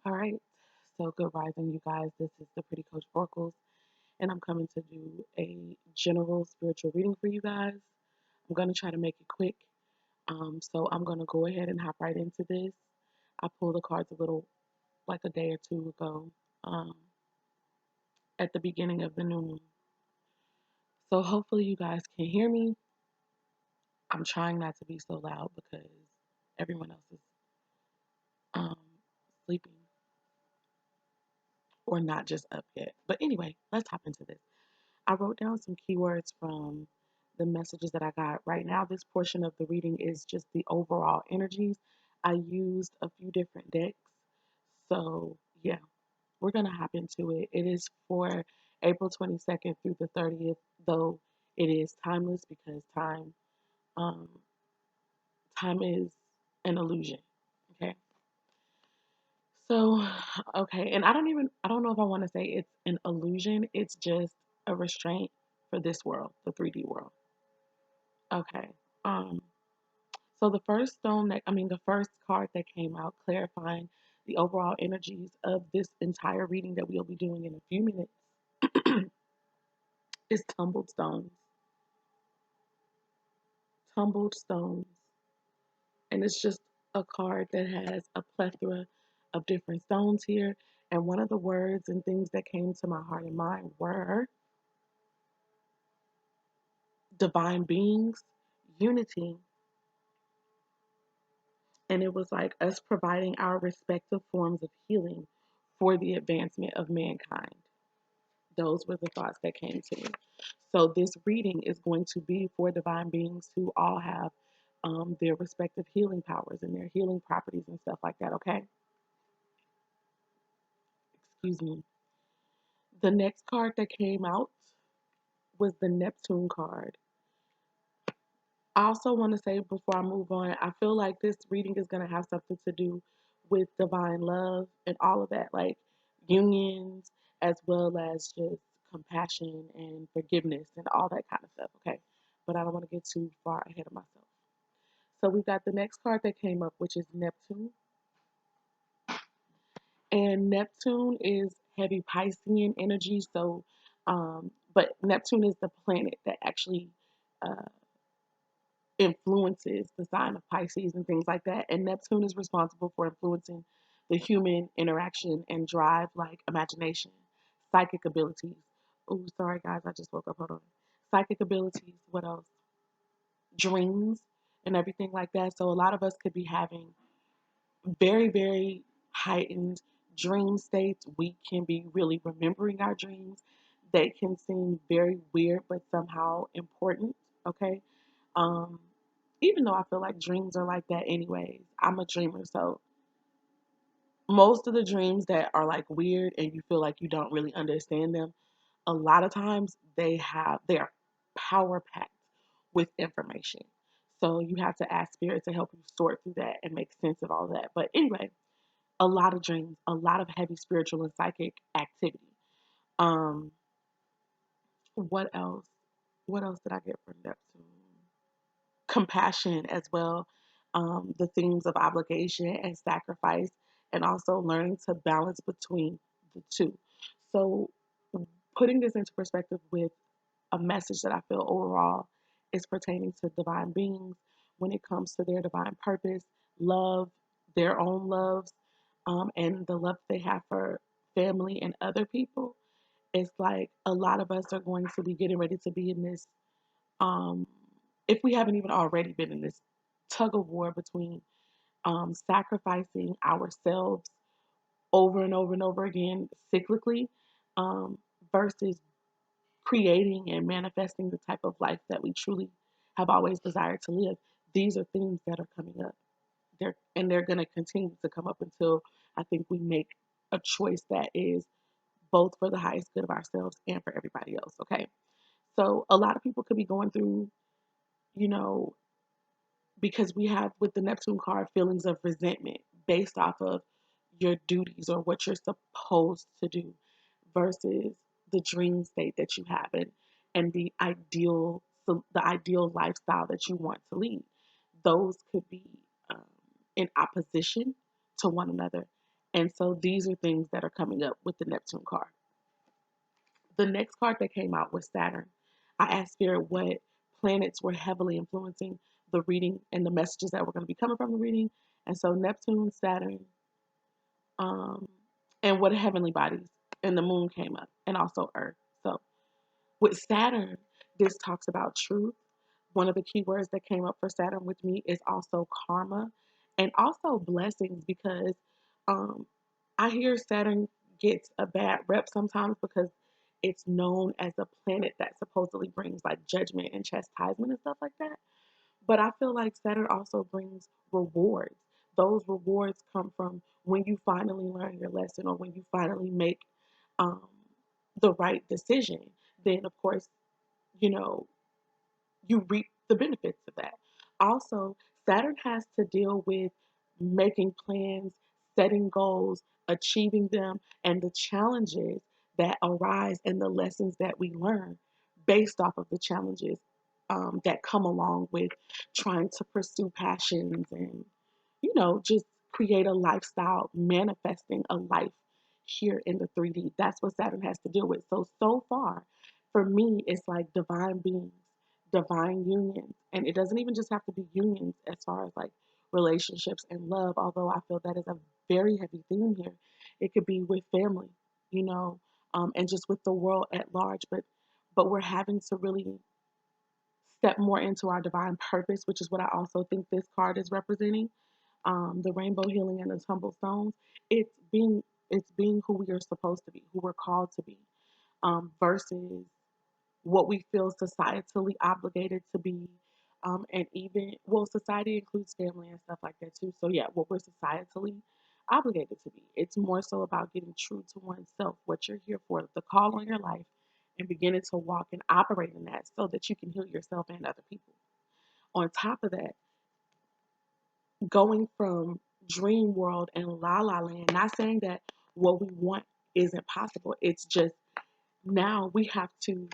All right. So good rising, you guys. This is the Pretty Coach Oracles, and I'm coming to do a general spiritual reading for you guys. I'm going to try to make it quick. So I'm going to go ahead and hop right into this. I pulled the cards a little, like a day or two ago, um, at the beginning of the new moon. So hopefully you guys can hear me. I'm trying not to be so loud because everyone else is um, sleeping or not just up yet. But anyway, let's hop into this. I wrote down some keywords from the messages that I got. Right now, this portion of the reading is just the overall energies. I used a few different decks. So, yeah, we're going to hop into it. It is for April 22nd through the 30th, though it is timeless because um, time is an illusion. Okay. So, okay. And I don't know if I want to say it's an illusion. It's just a restraint for this world, the 3D world. Okay. Um, so the first card that came out clarifying the overall energies of this entire reading that we'll be doing in a few minutes is tumbled stones. Tumbled stones. And it's just a card that has a plethora of different stones here. And one of the words and things that came to my heart and mind were divine beings, unity, and it was like us providing our respective forms of healing for the advancement of mankind. Those were the thoughts that came to me. So this reading is going to be for divine beings who all have their respective healing powers and their healing properties and stuff like that. Okay, excuse me. The next card that came out was the Neptune card. I also want to say before I move on, I feel like this reading is going to have something to do with divine love and all of that, like unions, as well as just compassion and forgiveness and all that kind of stuff. Okay. But I don't want to get too far ahead of myself. So we've got the next card that came up, which is Neptune. And Neptune is heavy Piscean energy. But Neptune is the planet that actually uh, influences the sign of Pisces and things like that. And Neptune is responsible for influencing the human interaction and drive like imagination, psychic abilities. Oh, sorry guys, I just woke up. Hold on. Psychic abilities, what else? Dreams and everything like that. So a lot of us could be having very, very heightened dream states. We can be really remembering our dreams. They can seem very weird, but somehow important. Okay. Um, Even though I feel like dreams are like that anyways, I'm a dreamer. So most of the dreams that are like weird and you feel like you don't really understand them, a lot of times they are power packed with information. So you have to ask spirit to help you sort through that and make sense of all that. But anyway, a lot of dreams, a lot of heavy spiritual and psychic activity. Um, what else? What else did I get from Neptune? Compassion as well, the themes of obligation and sacrifice, and also learning to balance between the two. So, putting this into perspective with a message that I feel overall is pertaining to divine beings when it comes to their divine purpose, love, their own loves, and the love they have for family and other people. It's like a lot of us are going to be getting ready to be in this um, if we haven't even already been in this tug of war between sacrificing ourselves over and over and over again cyclically um, versus creating and manifesting the type of life that we truly have always desired to live. These are things that are coming up. They're going to continue to come up until I think we make a choice that is both for the highest good of ourselves and for everybody else. Okay. So a lot of people could be going through, you know, because we have with the Neptune card feelings of resentment based off of your duties or what you're supposed to do versus the dream state that you have and the ideal lifestyle that you want to lead. Those could be um, in opposition to one another And so these are things that are coming up with the Neptune card. The next card that came out was Saturn. I asked Spirit what planets were heavily influencing the reading and the messages that were going to be coming from the reading. And so Neptune, Saturn, um, and what heavenly bodies, and the moon came up, and also Earth. So with Saturn, this talks about truth. One of the key words that came up for Saturn with me is also karma and also blessings, because um, I hear Saturn gets a bad rep sometimes because it's known as a planet that supposedly brings like judgment and chastisement and stuff like that. But I feel like Saturn also brings rewards. Those rewards come from when you finally learn your lesson or when you finally make um, the right decision. Then, of course, you know, you reap the benefits of that. Also, Saturn has to deal with making plans, setting goals, achieving them, and the challenges that arise and the lessons that we learn based off of the challenges that come along with trying to pursue passions and, just create a lifestyle, manifesting a life here in the 3D. That's what Saturn has to deal with. So far, for me, it's like divine beings, divine unions. And it doesn't even just have to be unions as far as like relationships and love, although I feel that is a very heavy theme here. It could be with family, you know, and just with the world at large. But we're having to really step more into our divine purpose, which is what I also think this card is representing. The rainbow healing and the tumble stones. It's being it's being who we are supposed to be, who we're called to be, versus what we feel societally obligated to be. And even, well, society includes family and stuff like that too. So, yeah, what we're societally obligated to be. It's more so about getting true to oneself, what you're here for, the call on your life, and beginning to walk and operate in that so that you can heal yourself and other people. On top of that, going from dream world and la la land, not saying that what we want isn't possible. It's just now we have to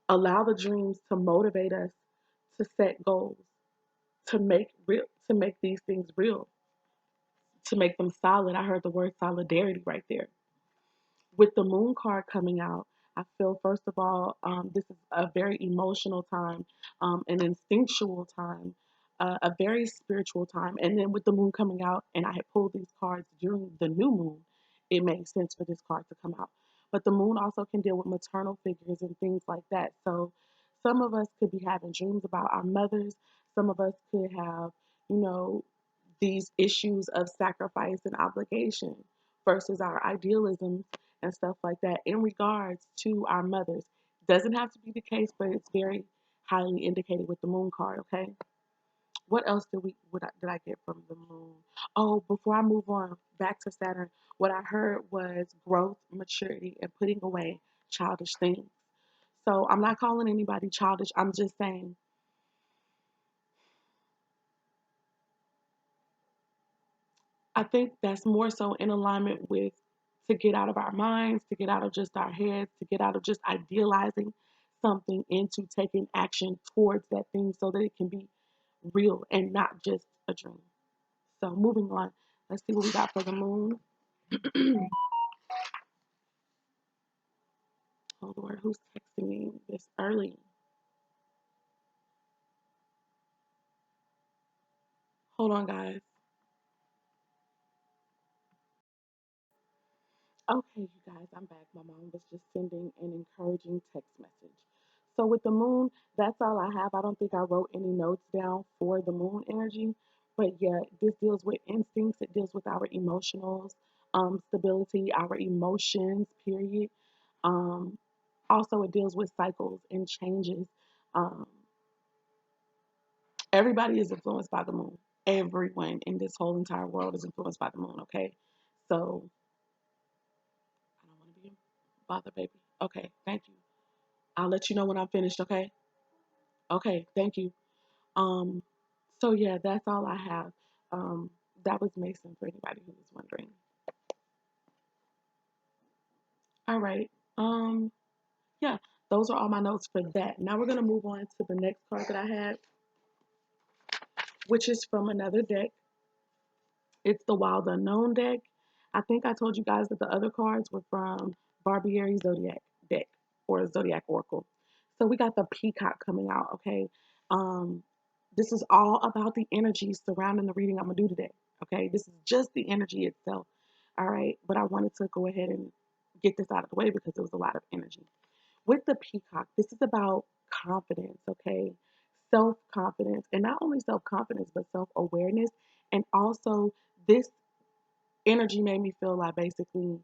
allow the dreams to motivate us to set goals, to make these things real, to make them solid. I heard the word solidarity right there. With the moon card coming out, I feel first of all, this is a very emotional time, an instinctual time, a very spiritual time. And then with the moon coming out, and I had pulled these cards during the new moon, it made sense for this card to come out. But the moon also can deal with maternal figures and things like that. So some of us could be having dreams about our mothers. Some of us could have, you know, these issues of sacrifice and obligation versus our idealism and stuff like that in regards to our mothers. Doesn't have to be the case, but it's very highly indicated with the moon card, okay? What else did I get from the moon? Oh, before I move on back to Saturn, what I heard was growth, maturity, and putting away childish things. So I'm not calling anybody childish. I'm just saying I think that's more so in alignment with to get out of our minds, to get out of just our heads, to get out of just idealizing something into taking action towards that thing so that it can be real and not just a dream. So moving on, let's see what we got for the moon. Oh Lord, who's texting me this early? Hold on, guys. Okay, you guys, I'm back. My mom was just sending an encouraging text message. So with the moon, that's all I have. I don't think I wrote any notes down for the moon energy, but yeah, this deals with instincts. It deals with our emotionals, stability, our emotions, period. Um, Also, it deals with cycles and changes. Um, Everybody is influenced by the moon. Everyone in this whole entire world is influenced by the moon. Okay, so I don't want to be a bother, baby. Okay, thank you. I'll let you know when I'm finished, okay? Okay, thank you. Um, so yeah, that's all I have. Um, that was Mason for anybody who was wondering. All right. Yeah, those are all my notes for that. Now we're gonna move on to the next card that I had, which is from another deck. It's the Wild Unknown deck. I think I told you guys that the other cards were from Barbieri Zodiac deck or Zodiac Oracle. So we got the Peacock coming out, okay? Um, this is all about the energy surrounding the reading I'm gonna do today, okay? This is just the energy itself, all right? But I wanted to go ahead and get this out of the way because it was a lot of energy. With the Peacock, this is about confidence, okay? Self confidence, and not only self confidence, but self awareness. And also, this energy made me feel like basically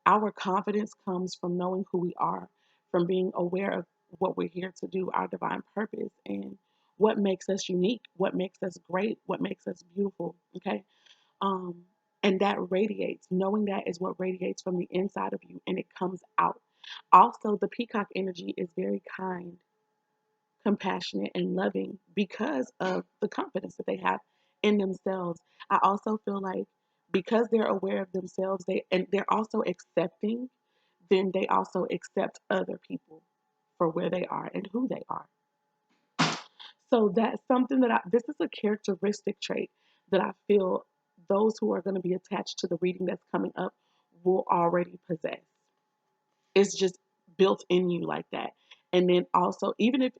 our confidence comes from knowing who we are, from being aware of what we're here to do, our divine purpose, and what makes us unique, what makes us great, what makes us beautiful, okay? Um, and that radiates. Knowing that is what radiates from the inside of you, and it comes out. Also, the peacock energy is very kind, compassionate, and loving because of the confidence that they have in themselves. I also feel like because they're aware of themselves, they're also accepting, then they also accept other people for where they are and who they are. So that's something that this is a characteristic trait that I feel those who are going to be attached to the reading that's coming up will already possess. It's just built in you like that. And then also, even if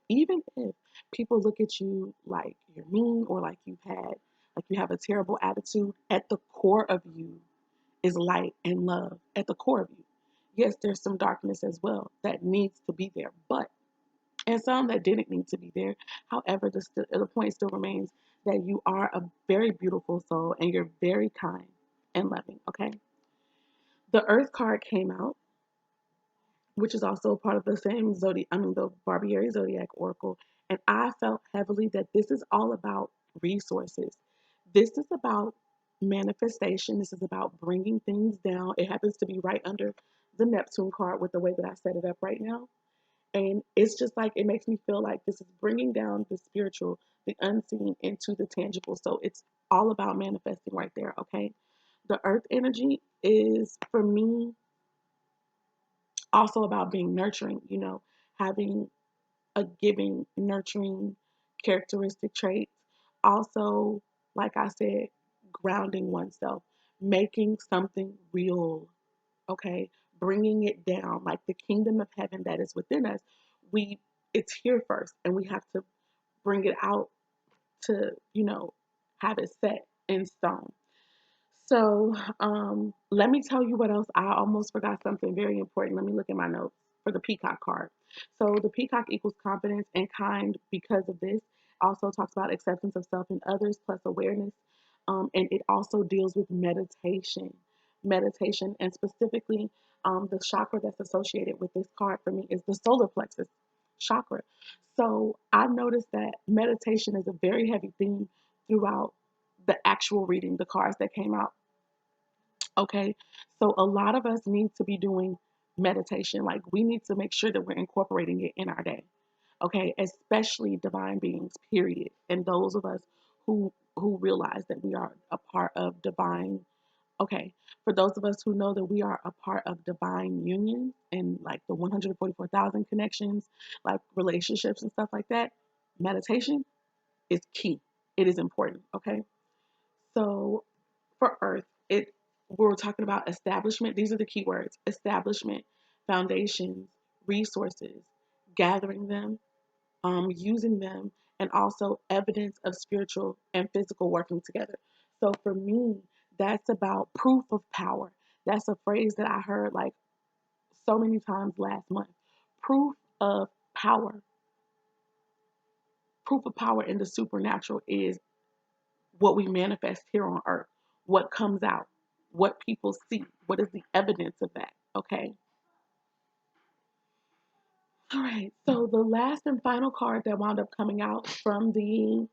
people look at you like you're mean or like you have a terrible attitude, at the core of you is light and love. At the core of you. Yes, there's some darkness as well that needs to be there, but and some that didn't need to be there. However, the point still remains that you are a very beautiful soul and you're very kind and loving. Okay. The Earth card came out, which is also part of the same zodiac. I mean, the Barbieri Zodiac Oracle, and I felt heavily that this is all about resources. This is about manifestation. This is about bringing things down. It happens to be right under the Neptune card with the way that I set it up right now. And it's just like it makes me feel like this is bringing down the spiritual, the unseen into the tangible. So it's all about manifesting right there, okay? The earth energy is for me also about being nurturing, having a giving, nurturing characteristic traits. Also, like I said, grounding oneself, making something real, okay? Bringing it down, like the kingdom of heaven that is within us. We it's here first, and we have to bring it out to, have it set in stone. So, let me tell you what else. I almost forgot something very important. Let me look at my notes for the peacock card. So, the peacock equals confidence and kind because of this. Also talks about acceptance of self and others plus awareness. And it also deals with meditation. Meditation, and specifically, the chakra that's associated with this card for me is the solar plexus chakra. So, I noticed that meditation is a very heavy theme throughout the actual reading, the cards that came out. Okay. So a lot of us need to be doing meditation. Like we need to make sure that we're incorporating it in our day. Okay. Especially divine beings, period. And those of us who realize that we are a part of divine. Okay. For those of us who know that we are a part of divine union and like the 144,000 connections, like relationships and stuff like that, meditation is key. It is important. Okay. So for Earth, we're talking about establishment. These are the key words: establishment, foundations, resources, gathering them, using them, and also evidence of spiritual and physical working together. So for me, that's about proof of power. That's a phrase that I heard like so many times last month. Proof of power. Proof of power in the supernatural is what we manifest here on earth, what comes out, what people see, what is the evidence of that, okay? All right, so the last and final card that wound up coming out from the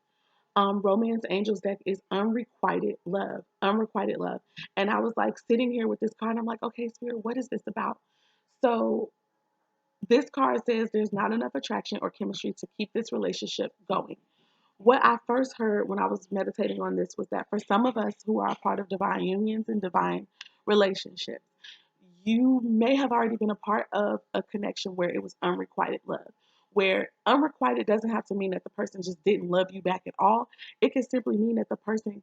Romance Angels deck is Unrequited Love. Unrequited Love. And I was like sitting here with this card, and I'm like, okay, Spirit, what is this about? So this card says there's not enough attraction or chemistry to keep this relationship going. What I first heard when I was meditating on this was that for some of us who are a part of divine unions and divine relationships, you may have already been a part of a connection where it was unrequited love. Where unrequited doesn't have to mean that the person just didn't love you back at all. It can simply mean that the person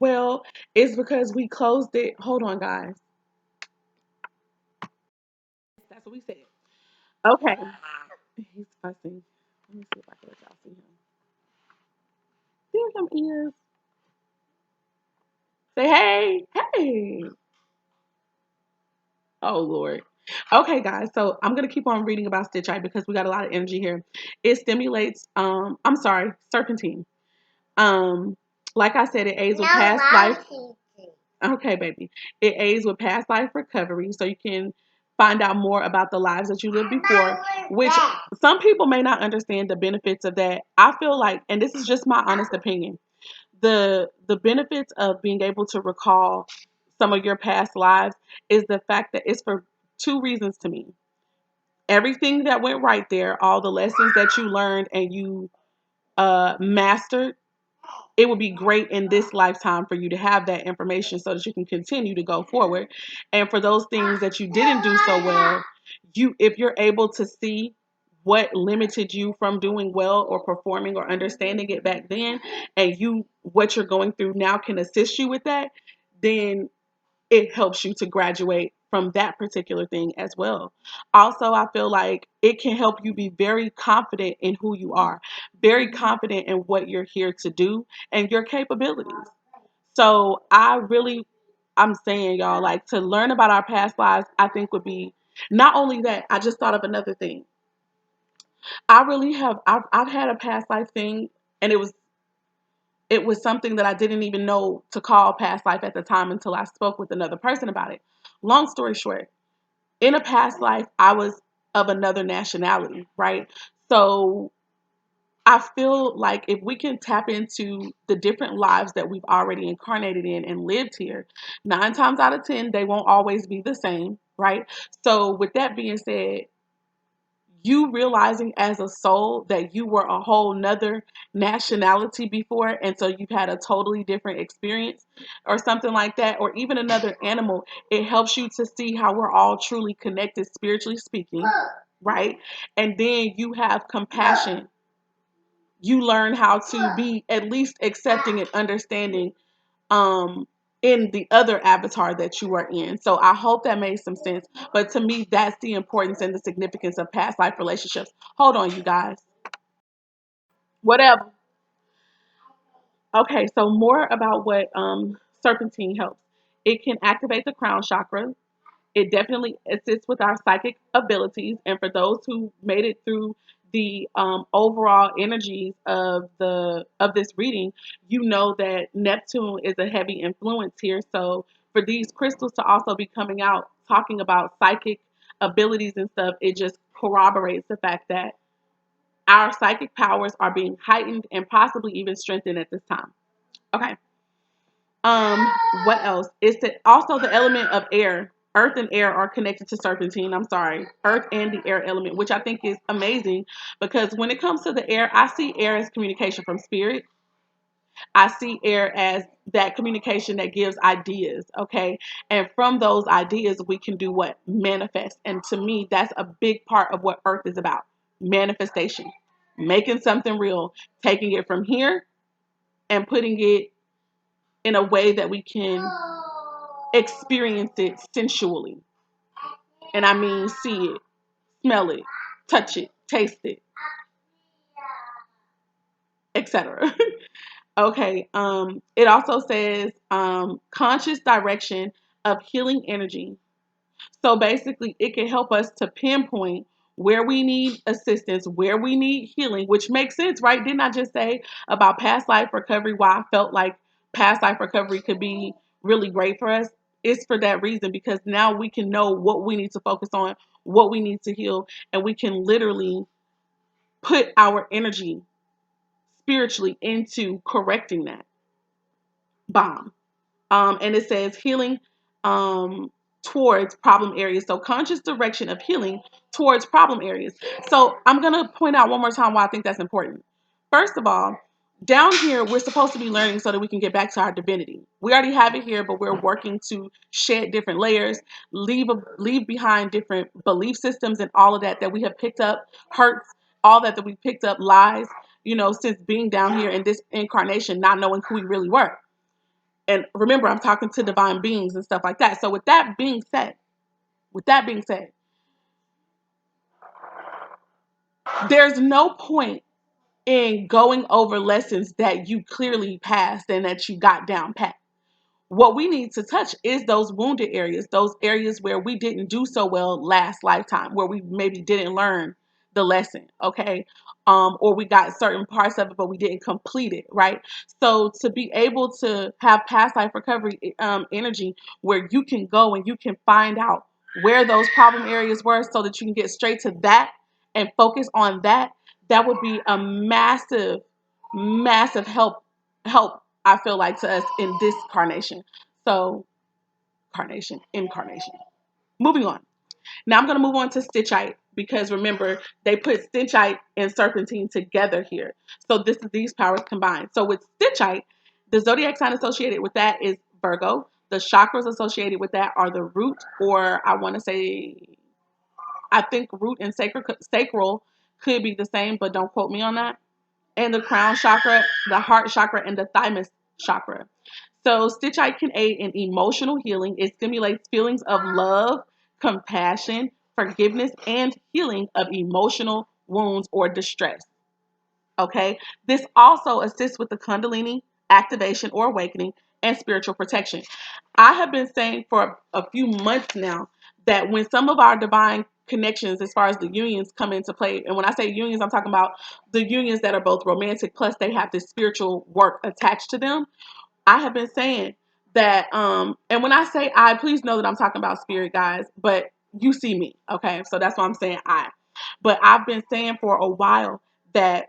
Well, it's because we closed it. Hold on, guys. That's what we said. Okay. He's fussing. Let me see if I can let y'all see him. See some ears. Say hey, hey. Oh Lord. Okay, guys. So I'm gonna keep on reading about stitchite because we got a lot of energy here. It stimulates. I'm sorry, serpentine. Um, like I said, it aids with past life. Okay, baby. It aids with past life recovery, so you can find out more about the lives that you lived before. Which some people may not understand the benefits of that. I feel like, and this is just my honest opinion, the benefits of being able to recall some of your past lives is the fact that it's for two reasons to me. Everything that went right there, all the lessons that you learned and you mastered, it would be great in this lifetime for you to have that information so that you can continue to go forward. And for those things that you didn't do so well, if you're able to see what limited you from doing well or performing or understanding it back then, and what you're going through now can assist you with that, then it helps you to graduate from that particular thing as well. Also, I feel like it can help you be very confident in who you are, very confident in what you're here to do and your capabilities. So I'm saying, y'all, like, to learn about our past lives, I think would be not only that. I just thought of another thing. I've had a past life thing, and it was something that I didn't even know to call past life at the time until I spoke with another person about it. Long story short, in a past life, I was of another nationality, right? So I feel like if we can tap into the different lives that we've already incarnated in and lived here, 9 times out of 10, they won't always be the same, right? So with that being said, you realizing as a soul that you were a whole nother nationality before, and so you've had a totally different experience or something like that, or even another animal, it helps you to see how we're all truly connected spiritually speaking, right? And then you have compassion. You learn how to be at least accepting and understanding um in the other avatar that you are in. So I hope that made some sense. But to me, that's the importance and the significance of past life relationships. Hold on, you guys. Whatever. Okay, so more about what serpentine helps. It can activate the crown chakra. It definitely assists with our psychic abilities. And for those who made it through the overall energies of this reading, you know that Neptune is a heavy influence here. So for these crystals to also be coming out talking about psychic abilities and stuff, it just corroborates the fact that our psychic powers are being heightened and possibly even strengthened at this time. Okay. Um, what else? Also the element of air. Earth and air are connected to serpentine. I'm sorry. Earth and the air element, which I think is amazing because when it comes to the air, I see air as communication from spirit. I see air as that communication that gives ideas, okay? And from those ideas, we can do what? Manifest. And to me, that's a big part of what earth is about. Manifestation. Making something real, taking it from here and putting it in a way that we can experience it sensually. And I mean see it, smell it, touch it, taste it, etc. Okay, it also says conscious direction of healing energy. So basically, it can help us to pinpoint where we need assistance, where we need healing, which makes sense, right? Didn't I just say about past life recovery, why I felt like past life recovery could be really great for us? It's for that reason, because now we can know what we need to focus on, what we need to heal, and we can literally put our energy spiritually into correcting that bomb. And it says healing um, towards problem areas. So conscious direction of healing towards problem areas. So I'm going to point out one more time why I think that's important. First of all, down here, we're supposed to be learning so that we can get back to our divinity. We already have it here, but we're working to shed different layers, leave behind different belief systems and all of that we have picked up, hurts, all that we picked up, lies, since being down here in this incarnation, not knowing who we really were. And remember, I'm talking to divine beings and stuff like that. So with that being said, there's no point in going over lessons that you clearly passed and that you got down pat. What we need to touch is those wounded areas, those areas where we didn't do so well last lifetime, where we maybe didn't learn the lesson, okay? Or we got certain parts of it, but we didn't complete it, right? So to be able to have past life recovery energy where you can go and you can find out where those problem areas were so that you can get straight to that and focus on that, that would be a massive, massive help I feel like to us in this carnation. So incarnation. Moving on. Now I'm going to move on to stitchite because remember they put stitchite and serpentine together here. So this is these powers combined. So with stitchite, the zodiac sign associated with that is Virgo. The chakras associated with that are the root, or I think root and sacral could be the same, but don't quote me on that. And the crown chakra, the heart chakra, and the thymus chakra. So stitchite can aid in emotional healing. It stimulates feelings of love, compassion, forgiveness, and healing of emotional wounds or distress. Okay. This also assists with the Kundalini activation or awakening and spiritual protection. I have been saying for a few months now that when some of our divine connections, as far as the unions come into play, and when I say unions, I'm talking about the unions that are both romantic plus they have this spiritual work attached to them. I have been saying that, and when I say I, please know that I'm talking about spirit, guys, but you see me, okay? So that's why I'm saying I. But I've been saying for a while that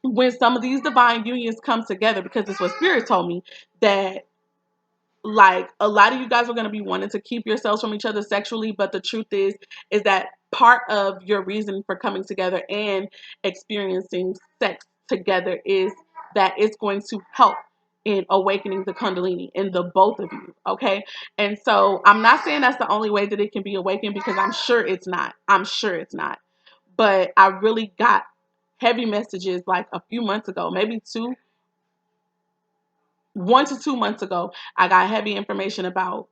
when some of these divine unions come together, because it's what spirit told me, that like a lot of you guys are going to be wanting to keep yourselves from each other sexually, but the truth is that part of your reason for coming together and experiencing sex together is that it's going to help in awakening the kundalini in the both of you, okay? And so I'm not saying that's the only way that it can be awakened, because I'm sure it's not, but I really got heavy messages like a few months ago, maybe 1 to 2 months ago. I got heavy information about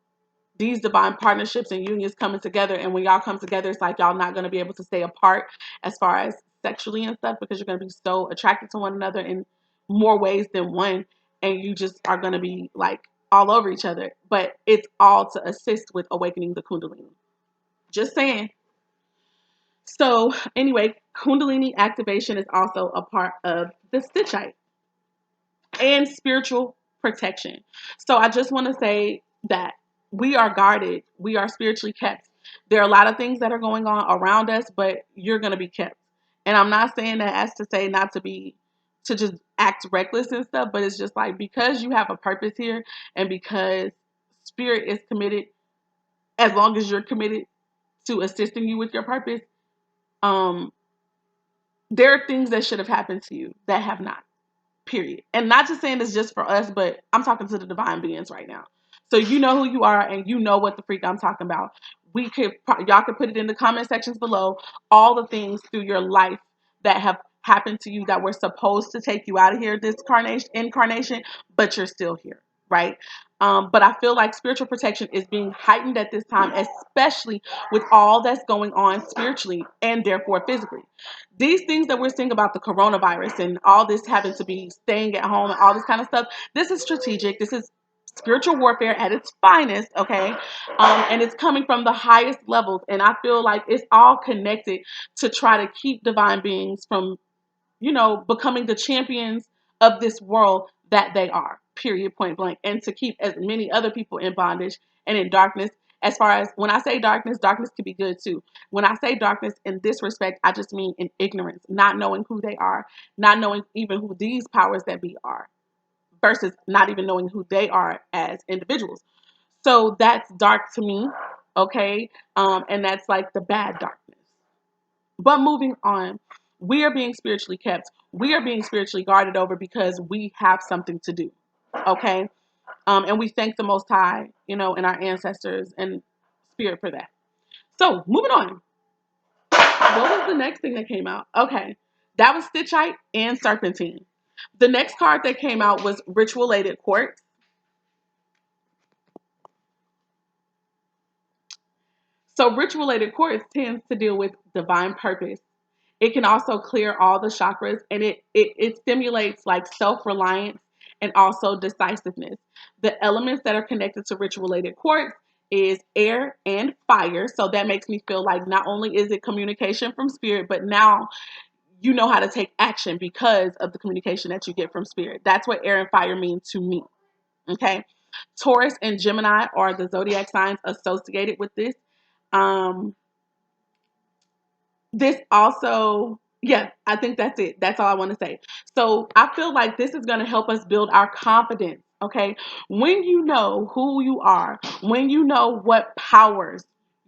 these divine partnerships and unions coming together. And when y'all come together, it's like y'all not going to be able to stay apart as far as sexually and stuff, because you're going to be so attracted to one another in more ways than one. And you just are going to be like all over each other. But it's all to assist with awakening the Kundalini. Just saying. So anyway, Kundalini activation is also a part of the stitchite and spiritual protection. So I just want to say that we are guarded, we are spiritually kept. There are a lot of things that are going on around us, but you're going to be kept. And I'm not saying that as to say not to be, to just act reckless and stuff, but it's just like because you have a purpose here and because spirit is committed, as long as you're committed to assisting you with your purpose, um, there are things that should have happened to you that have not. Period. And not just saying this just for us, but I'm talking to the divine beings right now. So you know who you are and you know what the freak I'm talking about. Y'all could put it in the comment sections below, all the things through your life that have happened to you that were supposed to take you out of here this incarnation, but you're still here, right? But I feel like spiritual protection is being heightened at this time, especially with all that's going on spiritually and therefore physically. These things that we're seeing about the coronavirus and all this having to be staying at home and all this kind of stuff, this is strategic. This is spiritual warfare at its finest, okay? And it's coming from the highest levels. And I feel like it's all connected to try to keep divine beings from, becoming the champions of this world that they are, period, point blank. And to keep as many other people in bondage and in darkness. As far as when I say darkness, darkness can be good too. When I say darkness in this respect, I just mean in ignorance, not knowing who they are, not knowing even who these powers that be are, versus not even knowing who they are as individuals. So that's dark to me, okay? And that's like the bad darkness. But moving on, we are being spiritually kept. We are being spiritually guarded over because we have something to do, okay? And we thank the Most High, and our ancestors and spirit for that. So moving on. What was the next thing that came out? Okay, that was Stitchite and Serpentine. The next card that came out was Ritual-Lated Quartz. So ritual-related quartz tends to deal with divine purpose. It can also clear all the chakras, and it stimulates like self-reliance and also decisiveness. The elements that are connected to ritual-related quartz is air and fire. So that makes me feel like not only is it communication from spirit, but now you know how to take action because of the communication that you get from spirit. That's what air and fire mean to me. Okay. Taurus and Gemini are the zodiac signs associated with this. Um, this also, yeah, I think that's it. That's all I want to say. So I feel like this is going to help us build our confidence. Okay. When you know who you are, when you know what powers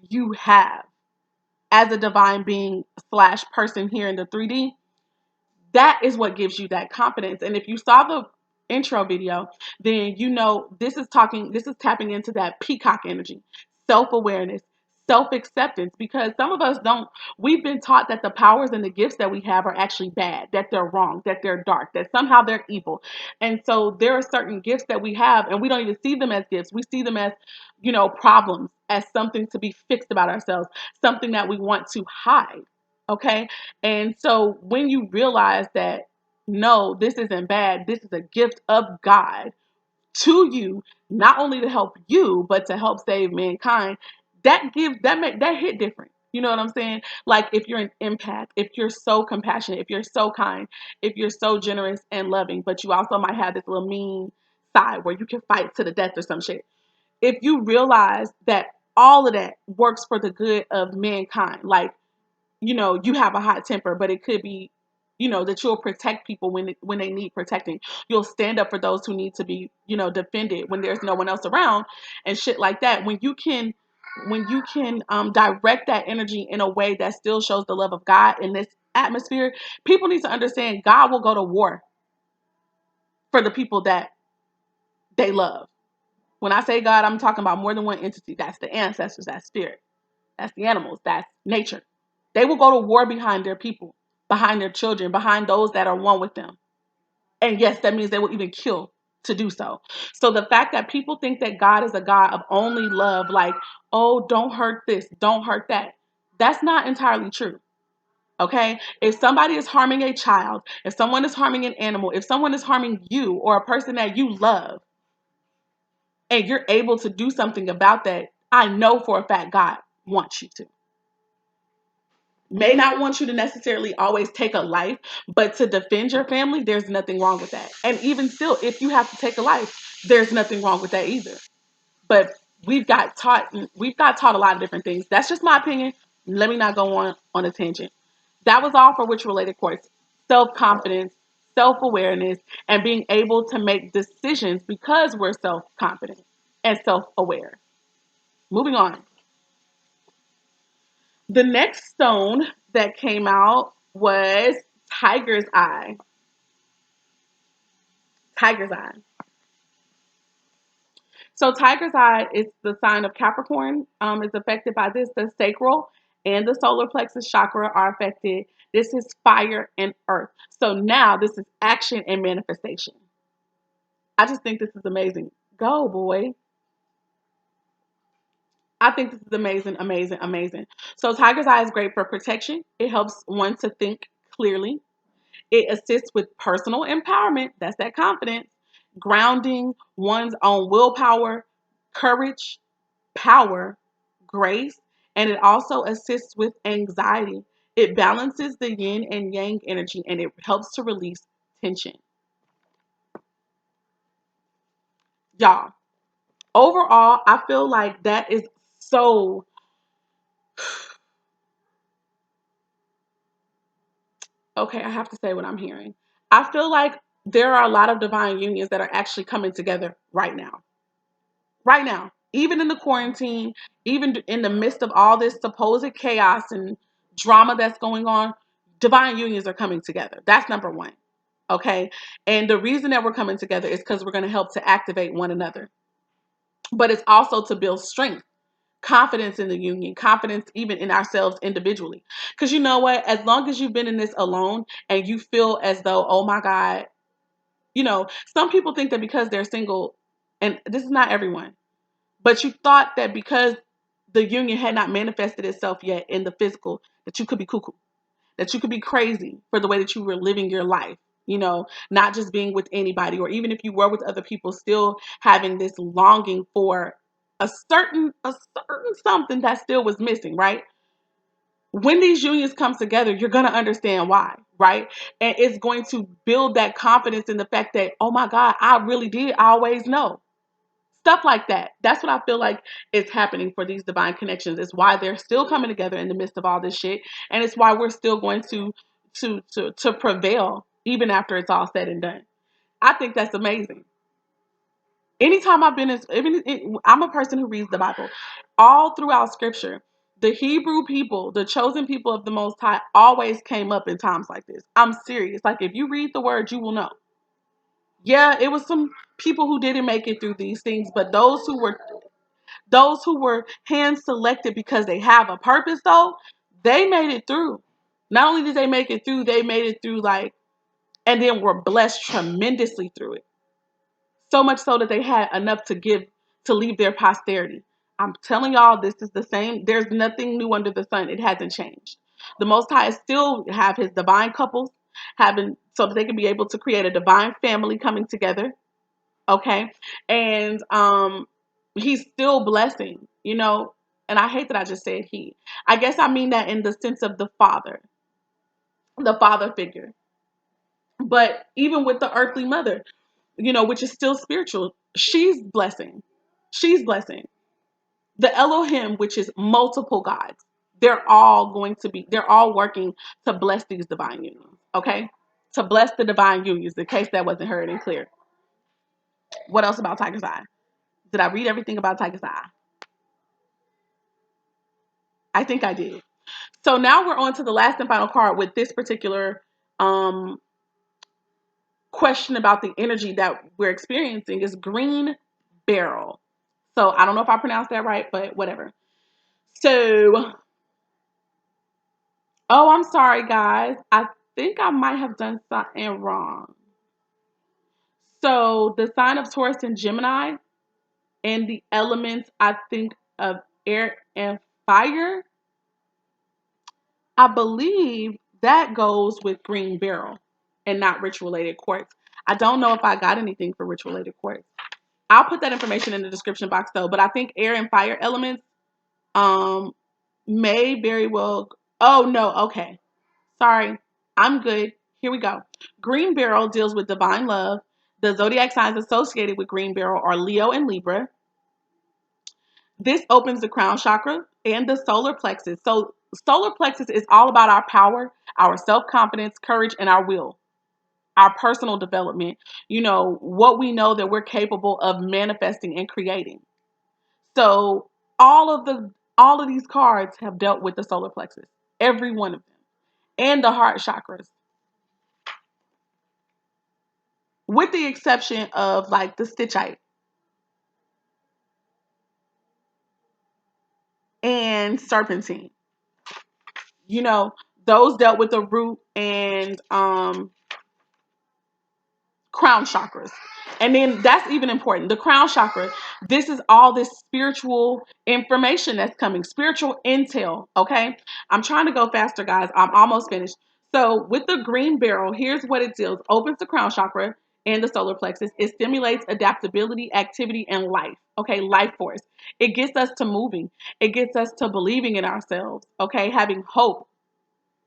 you have as a divine being slash person here in the 3D, that is what gives you that confidence. And if you saw the intro video, then you know this is tapping into that peacock energy, self-awareness, self-acceptance, because some of us don't, we've been taught that the powers and the gifts that we have are actually bad, that they're wrong, that they're dark, that somehow they're evil. And so there are certain gifts that we have and we don't even see them as gifts. We see them as, problems, as something to be fixed about ourselves, something that we want to hide. Okay. And so when you realize that, no, this isn't bad, this is a gift of God to you, not only to help you, but to help save mankind, that hit different. You know what I'm saying? Like if you're an empath, if you're so compassionate, if you're so kind, if you're so generous and loving, but you also might have this little mean side where you can fight to the death or some shit. If you realize that all of that works for the good of mankind, like you have a hot temper, but it could be, that you'll protect people when they need protecting. You'll stand up for those who need to be, defended when there's no one else around and shit like that. When you can direct that energy in a way that still shows the love of God in this atmosphere, people need to understand God will go to war for the people that they love. When I say God, I'm talking about more than one entity. That's the ancestors, that's spirit. That's the animals. That's nature. They will go to war behind their people, behind their children, behind those that are one with them. And yes, that means they will even kill to do so. So the fact that people think that God is a God of only love, like, oh, don't hurt this, don't hurt that, that's not entirely true. Okay? If somebody is harming a child, if someone is harming an animal, if someone is harming you or a person that you love, and you're able to do something about that, I know for a fact God wants you to. May not want you to necessarily always take a life, but to defend your family, there's nothing wrong with that. And even still, if you have to take a life, there's nothing wrong with that either. But we've got taught a lot of different things. That's just my opinion. Let me not go on a tangent. That was all for which related course. Self-confidence, self-awareness, and being able to make decisions because we're self-confident and self-aware. Moving on. The next stone that came out was tiger's eye. Tiger's eye. So tiger's eye is the sign of Capricorn. Is affected by this. The sacral and the solar plexus chakra are affected. This is fire and earth. So now this is action and manifestation. I just think this is amazing. Go, boy. I think this is amazing, amazing, amazing. So tiger's eye is great for protection. It helps one to think clearly. It assists with personal empowerment. That's that confidence. Grounding one's own willpower, courage, power, grace, and it also assists with anxiety. It balances the yin and yang energy and it helps to release tension. Y'all, overall, I feel like that is so, okay, I have to say what I'm hearing. I feel like there are a lot of divine unions that are actually coming together right now. Right now, even in the quarantine, even in the midst of all this supposed chaos and drama that's going on, divine unions are coming together. That's number one. Okay. And the reason that we're coming together is because we're going to help to activate one another. But it's also to build strength, confidence in the union, confidence even in ourselves individually. Because you know what? As long as you've been in this alone and you feel as though, oh my God, some people think that because they're single, and this is not everyone, but you thought that because the union had not manifested itself yet in the physical, that you could be cuckoo, that you could be crazy for the way that you were living your life, not just being with anybody, or even if you were with other people, still having this longing for a certain something that still was missing, right? When these unions come together, you're going to understand why, right? And it's going to build that confidence in the fact that, oh my God, I really did always know. Stuff like that. That's what I feel like is happening for these divine connections. It's why they're still coming together in the midst of all this shit. And it's why we're still going to prevail even after it's all said and done. I think that's amazing. Anytime I've been I'm a person who reads the Bible. All throughout scripture, the Hebrew people, the chosen people of the Most High, always came up in times like this. I'm serious. Like, if you read the word, you will know. Yeah, it was some people who didn't make it through these things, but those who were hand selected because they have a purpose, though, they made it through. Not only did they make it through, they made it through, like, and then were blessed tremendously through it. So much so that they had enough to give to leave their posterity. I'm telling y'all, this is the same. There's nothing new under the sun. It hasn't changed. The Most High still have his divine couples having, so that they can be able to create a divine family coming together. Okay. And he's still blessing, and I hate that I just said he. I guess I mean that in the sense of the father figure. But even with the earthly mother, which is still spiritual, she's blessing. She's blessing. The Elohim, which is multiple gods, they're all working to bless these divine unions, okay? To bless the divine unions, in case that wasn't heard and clear. What else about Tiger's Eye? Did I read everything about Tiger's Eye? I think I did. So now we're on to the last and final card with this particular um, question about the energy that we're experiencing is green beryl. So I don't know if I pronounced that right, but whatever. So, oh, I'm sorry, guys. I think I might have done something wrong. So the sign of Taurus and Gemini and the elements, I think, of air and fire, I believe that goes with green beryl and not rich related quartz. I don't know if I got anything for rich related quartz. I'll put that information in the description box though. But I think air and fire elements um may very well. Oh no, okay. Sorry. I'm good. Here we go. Green beryl deals with divine love. The zodiac signs associated with green beryl are Leo and Libra. This opens the crown chakra and the solar plexus. So solar plexus is all about our power, our self-confidence, courage, and our will, our personal development, what we know that we're capable of manifesting and creating. So all of these cards have dealt with the solar plexus, every one of them, and the heart chakras, with the exception of like the stitchite and serpentine. You know, those dealt with the root and crown chakras. And then that's even important. The crown chakra, this is all this spiritual information that's coming, spiritual intel. Okay. I'm trying to go faster, guys. I'm almost finished. So with the green beryl, here's what it does: opens the crown chakra and the solar plexus. It stimulates adaptability, activity, and life. Okay. Life force. It gets us to moving. It gets us to believing in ourselves. Okay. Having hope.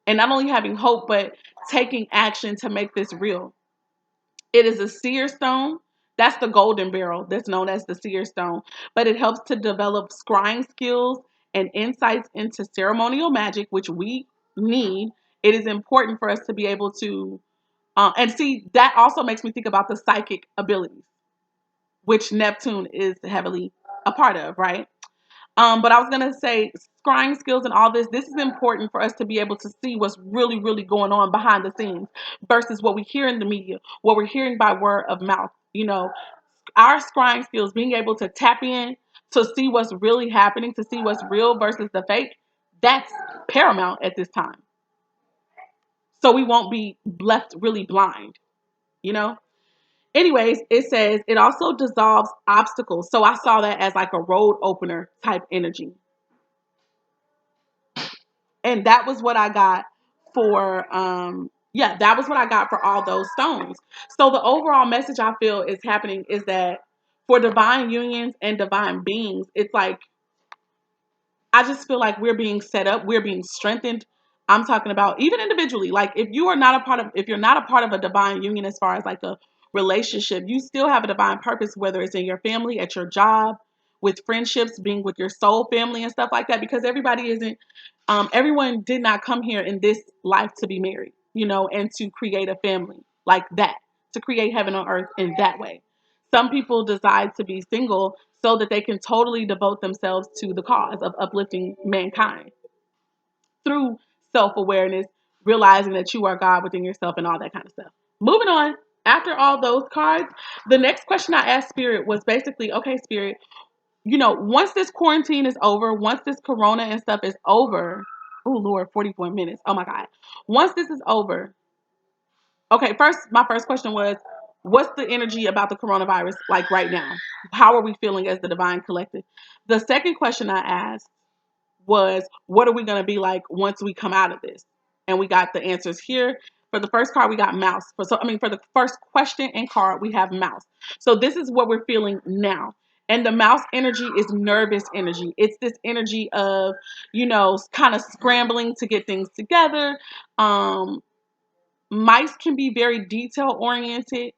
And not only having hope, but taking action to make this real. It is a seer stone. That's the golden beryl that's known as the seer stone. But it helps to develop scrying skills and insights into ceremonial magic, which we need. It is important for us to be able to, and see, that also makes me think about the psychic abilities, which Neptune is heavily a part of, right? But I was gonna say scrying skills and all this. This is important for us to be able to see what's really, really going on behind the scenes versus what we hear in the media, what we're hearing by word of mouth. Our scrying skills, being able to tap in to see what's really happening, to see what's real versus the fake, that's paramount at this time. So we won't be left really blind, you know? Anyways, it says it also dissolves obstacles. So I saw that as like a road opener type energy. And that was what I got for yeah, that was what I got for all those stones. So the overall message I feel is happening is that for divine unions and divine beings, it's like I just feel like we're being set up, we're being strengthened. I'm talking about even individually. Like if you're not a part of a divine union as far as like a relationship, you still have a divine purpose, whether it's in your family, at your job, with friendships, being with your soul family and stuff like that, because everybody isn't everyone did not come here in this life to be married, you know, and to create a family like that, to create heaven on earth in that way. Some people decide to be single so that they can totally devote themselves to the cause of uplifting mankind through self awareness, realizing that you are God within yourself, and all that kind of stuff. Moving on, after all those cards, the next question I asked Spirit was basically, okay, Spirit, you know, once this quarantine is over, once this corona and stuff is over, oh Lord, 44 minutes. Oh my God. Once this is over, okay, my first question was, what's the energy about the coronavirus like right now? How are we feeling as the divine collective? The second question I asked was, what are we going to be like once we come out of this? And we got the answers here. For the first card, we got mouse. For the first question and card, we have mouse. So this is what we're feeling now. And the mouse energy is nervous energy. It's this energy of, you know, kind of scrambling to get things together. Mice can be very detail oriented,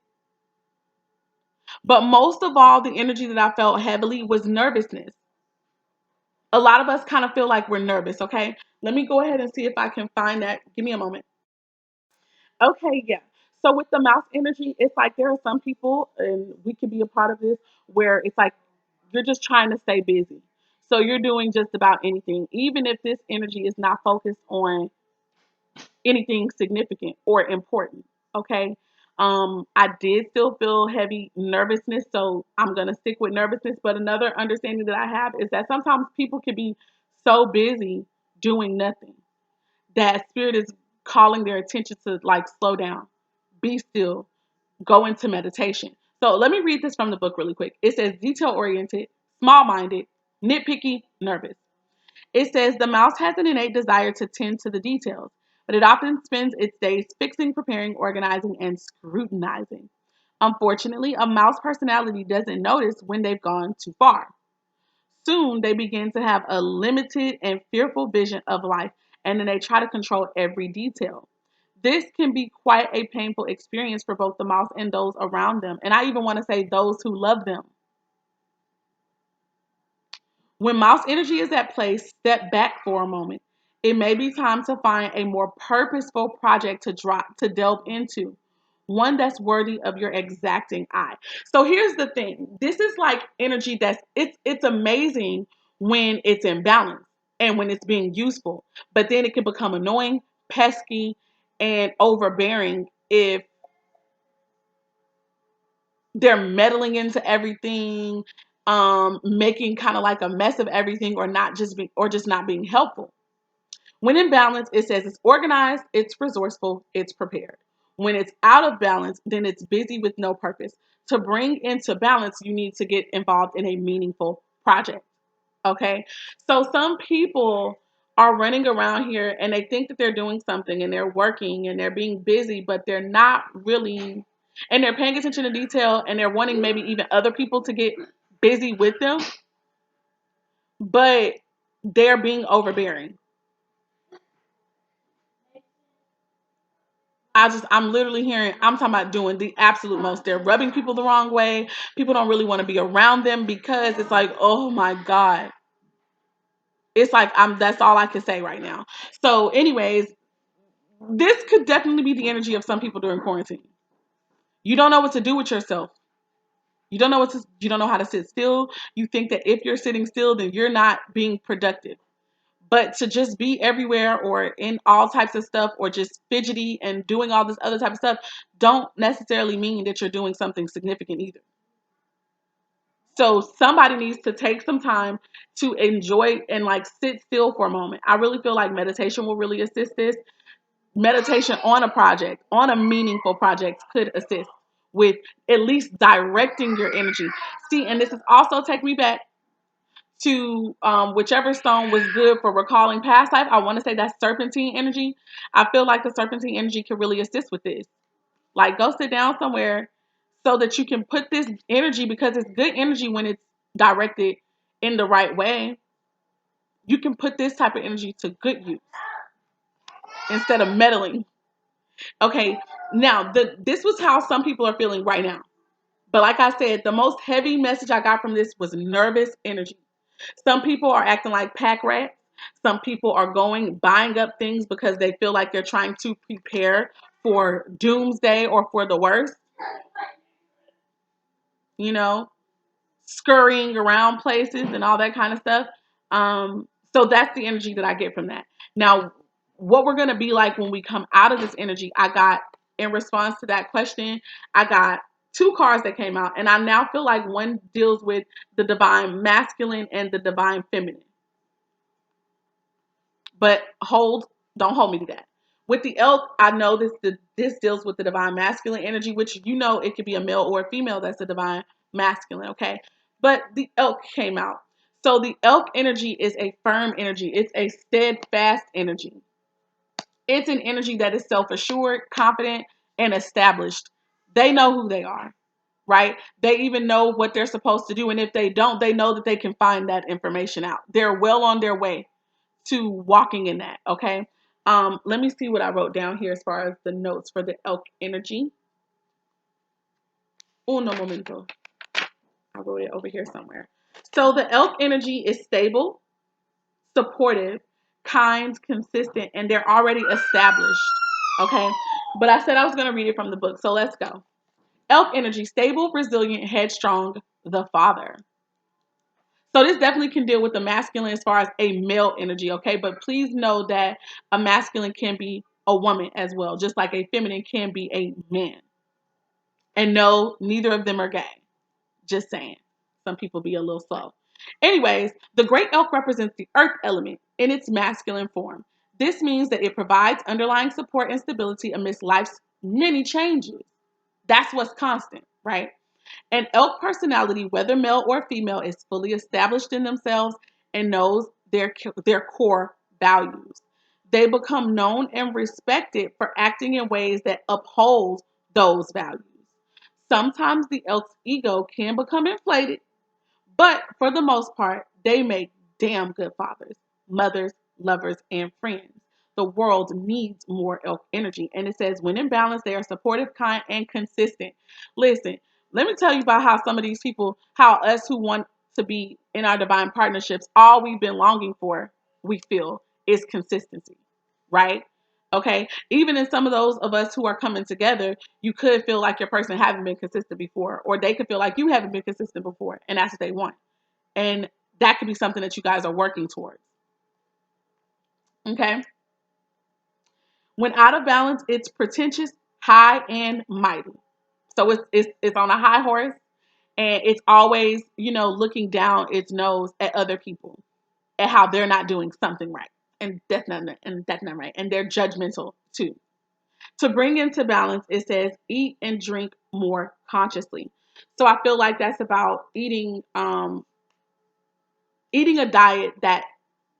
but most of all, the energy that I felt heavily was nervousness. A lot of us kind of feel like we're nervous, okay? Let me go ahead and see if I can find that. Give me a moment. Okay, yeah. So with the mouse energy, it's like there are some people, and we can be a part of this, where it's like you're just trying to stay busy. So you're doing just about anything, even if this energy is not focused on anything significant or important. Okay. I did still feel heavy nervousness, so I'm gonna stick with nervousness. But another understanding that I have is that sometimes people can be so busy doing nothing that spirit is calling their attention to like slow down, be still, go into meditation. So let me read this from the book really quick. It says detail oriented, small minded, nitpicky, nervous. It says the mouse has an innate desire to tend to the details, but it often spends its days fixing, preparing, organizing, and scrutinizing. Unfortunately, a mouse personality doesn't notice when they've gone too far. Soon, they begin to have a limited and fearful vision of life, and then they try to control every detail. This can be quite a painful experience for both the mouse and those around them, and I even want to say those who love them. When mouse energy is at play, step back for a moment. It may be time to find a more purposeful project to delve into, one that's worthy of your exacting eye. So here's the thing. This is like energy it's amazing when it's in balance and when it's being useful. But then it can become annoying, pesky, and overbearing if they're meddling into everything, making kind of like a mess of everything, or just not being helpful. When in balance, it says it's organized, it's resourceful, it's prepared. When it's out of balance, then it's busy with no purpose. To bring into balance, you need to get involved in a meaningful project. Okay. So some people are running around here and they think that they're doing something and they're working and they're being busy, but they're not really, and they're paying attention to detail and they're wanting maybe even other people to get busy with them, but they're being overbearing. I'm literally hearing, I'm talking about doing the absolute most. They're rubbing people the wrong way. People don't really want to be around them because it's like, oh my God. It's like, that's all I can say right now. So, anyways, this could definitely be the energy of some people during quarantine. You don't know what to do with yourself. You don't know how to sit still. You think that if you're sitting still, then you're not being productive. But to just be everywhere or in all types of stuff or just fidgety and doing all this other type of stuff don't necessarily mean that you're doing something significant either. So somebody needs to take some time to enjoy and like sit still for a moment. I really feel like meditation will really assist this. Meditation on a project, on a meaningful project, could assist with at least directing your energy. See, and this is also take me back to whichever stone was good for recalling past life. I want to say that's serpentine energy. I feel like the serpentine energy can really assist with this. Like, go sit down somewhere so that you can put this energy, because it's good energy when it's directed in the right way. You can put this type of energy to good use instead of meddling. Okay, now this was how some people are feeling right now. But like I said, the most heavy message I got from this was nervous energy. Some people are acting like pack rats. Some people are buying up things because they feel like they're trying to prepare for doomsday or for the worst. You know, scurrying around places and all that kind of stuff. So that's the energy that I get from that. Now, what we're going to be like when we come out of this energy, I got, in response to that question, I got two cards that came out, and I now feel like one deals with the divine masculine and the divine feminine. But don't hold me to that. With the elk, I know this deals with the divine masculine energy, which, you know, it could be a male or a female that's the divine masculine, okay? But the elk came out. So the elk energy is a firm energy. It's a steadfast energy. It's an energy that is self-assured, confident, and established. They know who they are, right? They even know what they're supposed to do. And if they don't, they know that they can find that information out. They're well on their way to walking in that, okay? Let me see what I wrote down here as far as the notes for the elk energy. Uno momento. I wrote it over here somewhere. So the elk energy is stable, supportive, kind, consistent, and they're already established, okay? But I said I was going to read it from the book, so let's go. Elk energy, stable, resilient, headstrong, the father. So this definitely can deal with the masculine as far as a male energy, okay? But please know that a masculine can be a woman as well, just like a feminine can be a man. And no, neither of them are gay. Just saying. Some people be a little slow. Anyways, the great elk represents the earth element in its masculine form. This means that it provides underlying support and stability amidst life's many changes. That's what's constant, right? An elk personality, whether male or female, is fully established in themselves and knows their core values. They become known and respected for acting in ways that uphold those values. Sometimes the elk's ego can become inflated, but for the most part, they make damn good fathers, mothers, lovers, and friends. The world needs more elk energy. And it says, when in balance, they are supportive, kind, and consistent. Listen, let me tell you about how some of these people, how us who want to be in our divine partnerships, all we've been longing for, we feel, is consistency, right? Okay. Even in some of those of us who are coming together, you could feel like your person haven't been consistent before, or they could feel like you haven't been consistent before, and that's what they want. And that could be something that you guys are working towards. Okay. When out of balance, it's pretentious, high, and mighty. So it's on a high horse, and it's always, looking down its nose at other people and how they're not doing something right. And that's not right. And they're judgmental too. To bring into balance, it says eat and drink more consciously. So I feel like that's about eating a diet that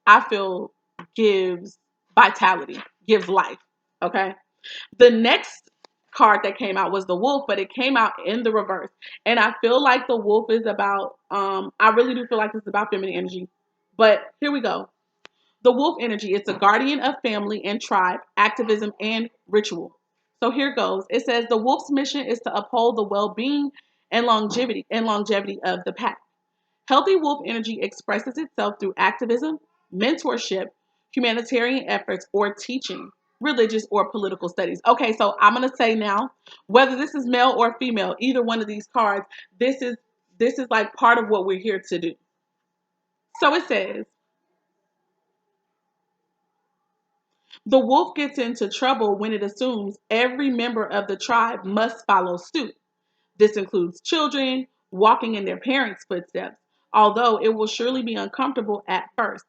I feel gives vitality, gives life. Okay. The next card that came out was the wolf, but it came out in the reverse. And I feel like the wolf is about, I really do feel like it's about feminine energy. But here we go. The wolf energy is the guardian of family and tribe, activism, and ritual. So here goes. It says the wolf's mission is to uphold the well-being and longevity of the pack. Healthy wolf energy expresses itself through activism, mentorship, humanitarian efforts, or teaching, religious or political studies. Okay, so I'm gonna say now, whether this is male or female, either one of these cards, this is like part of what we're here to do. So it says the wolf gets into trouble when it assumes every member of the tribe must follow suit. This includes children walking in their parents' footsteps, although it will surely be uncomfortable at first.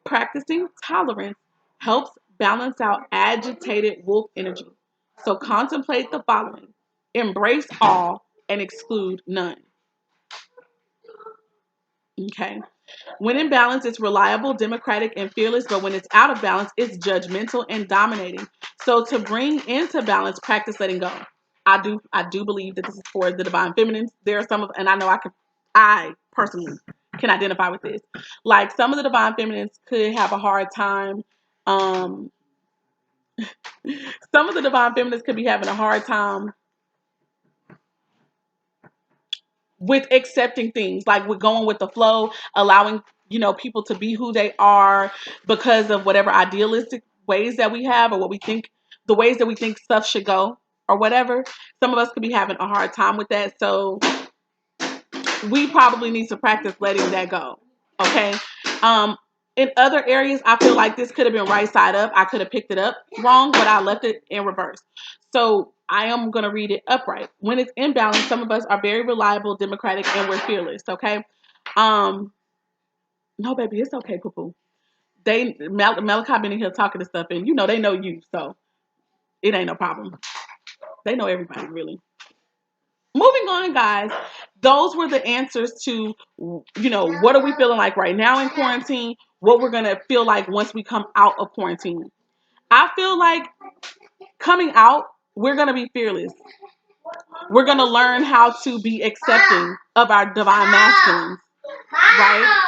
Practicing tolerance helps balance out agitated wolf energy. So contemplate the following: embrace all and exclude none. Okay. When in balance, it's reliable, democratic, and fearless, but when it's out of balance, it's judgmental and dominating. So to bring into balance, practice letting go. I do believe that this is for the divine feminines. There are some of, and I personally can identify with this. Like some of the divine feminines could have a hard time. Um, some of the divine feminists could be having a hard time with accepting things, like with going with the flow, allowing, people to be who they are because of whatever idealistic ways that we have, or what we think, the ways that we think stuff should go, or whatever. Some of us could be having a hard time with that. So we probably need to practice letting that go. Okay. Um, in other areas, I feel like this could have been right side up. I could have picked it up wrong, but I left it in reverse. So I am going to read it upright. When it's in balance, some of us are very reliable, democratic, and we're fearless. Okay. Um, no, baby, it's okay, poo poo. Malachi been in here talking to stuff, and they know you, so it ain't no problem. They know everybody, really. Moving on, guys. Those were the answers to, what are we feeling like right now in quarantine? What we're going to feel like once we come out of quarantine. I feel like coming out, we're going to be fearless. We're going to learn how to be accepting of our divine masculines, right?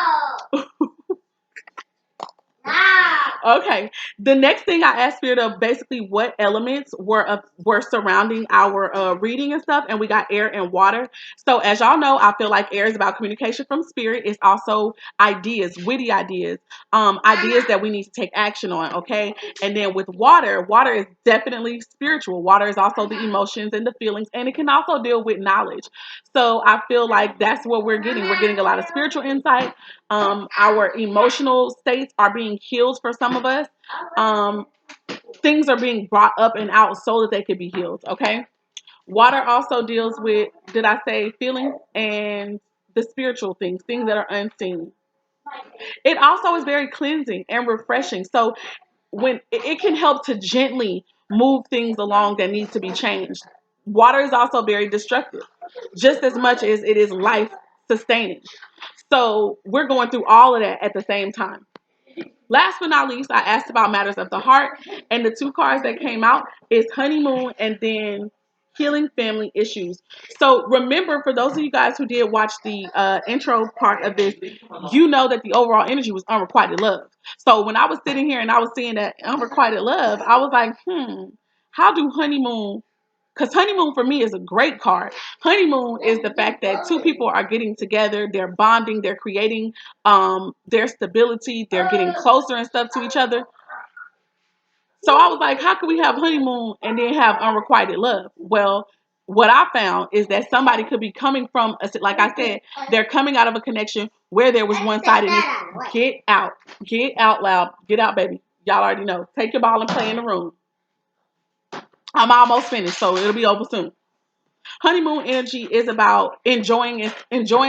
Okay. The next thing I asked Spirit of basically what elements were surrounding our reading and stuff, and we got air and water. So as y'all know, I feel like air is about communication from Spirit. It's also ideas, witty ideas, ideas that we need to take action on. Okay. And then with water is definitely spiritual. Water is also the emotions and the feelings, and it can also deal with knowledge. So I feel like that's what we're getting. We're getting a lot of spiritual insight. Our emotional states are being healed for some of us. Um, Things are being brought up and out so that they could be healed. Okay. Water also deals with, did I say feelings and the spiritual things that are unseen. It also is very cleansing and refreshing. So when it can help to gently move things along that needs to be changed. Water is also very destructive, just as much as it is life sustaining. So we're going through all of that at the same time. Last but not least, I asked about matters of the heart, and the two cards that came out is honeymoon and then healing family issues. So remember, for those of you guys who did watch the intro part of this, you know that the overall energy was unrequited love. So when I was sitting here and I was seeing that unrequited love, I was like, how do honeymoon, because honeymoon for me is a great card. Honeymoon is the fact that two people are getting together, they're bonding, they're creating their stability, they're getting closer and stuff to each other. So I was like, how can we have honeymoon and then have unrequited love? Well, what I found is that somebody could be coming from, like I said, they're coming out of a connection where there was one sidedness. Get out loud, get out, baby. Y'all already know. Take your ball and play in the room. I'm almost finished, so it'll be over soon. Honeymoon energy is about enjoying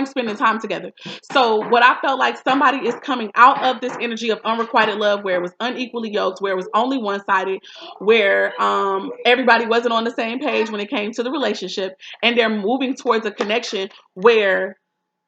spending time together. So what I felt like, somebody is coming out of this energy of unrequited love where it was unequally yoked, where it was only one-sided, where everybody wasn't on the same page when it came to the relationship, and they're moving towards a connection where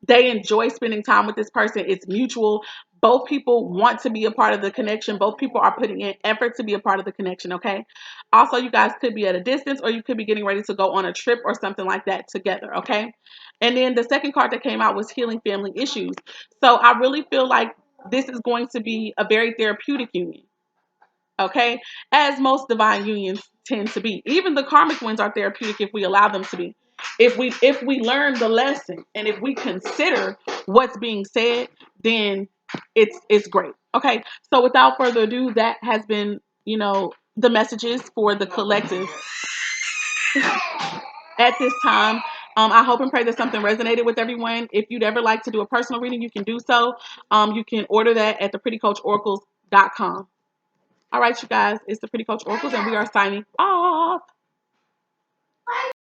they enjoy spending time with this person. It's mutual. Both people want to be a part of the connection. Both people are putting in effort to be a part of the connection. Okay. Also, you guys could be at a distance, or you could be getting ready to go on a trip or something like that together. Okay. And then the second card that came out was healing family issues. So I really feel like this is going to be a very therapeutic union. Okay. As most divine unions tend to be. Even the karmic ones are therapeutic if we allow them to be. If we learn the lesson and if we consider what's being said, then it's great. Okay. So without further ado, that has been, the messages for the collective at this time. I hope and pray that something resonated with everyone. If you'd ever like to do a personal reading, you can do so. You can order that at theprettycoachoracles.com. All right, you guys, it's the Pretty Coach Oracles, and we are signing off.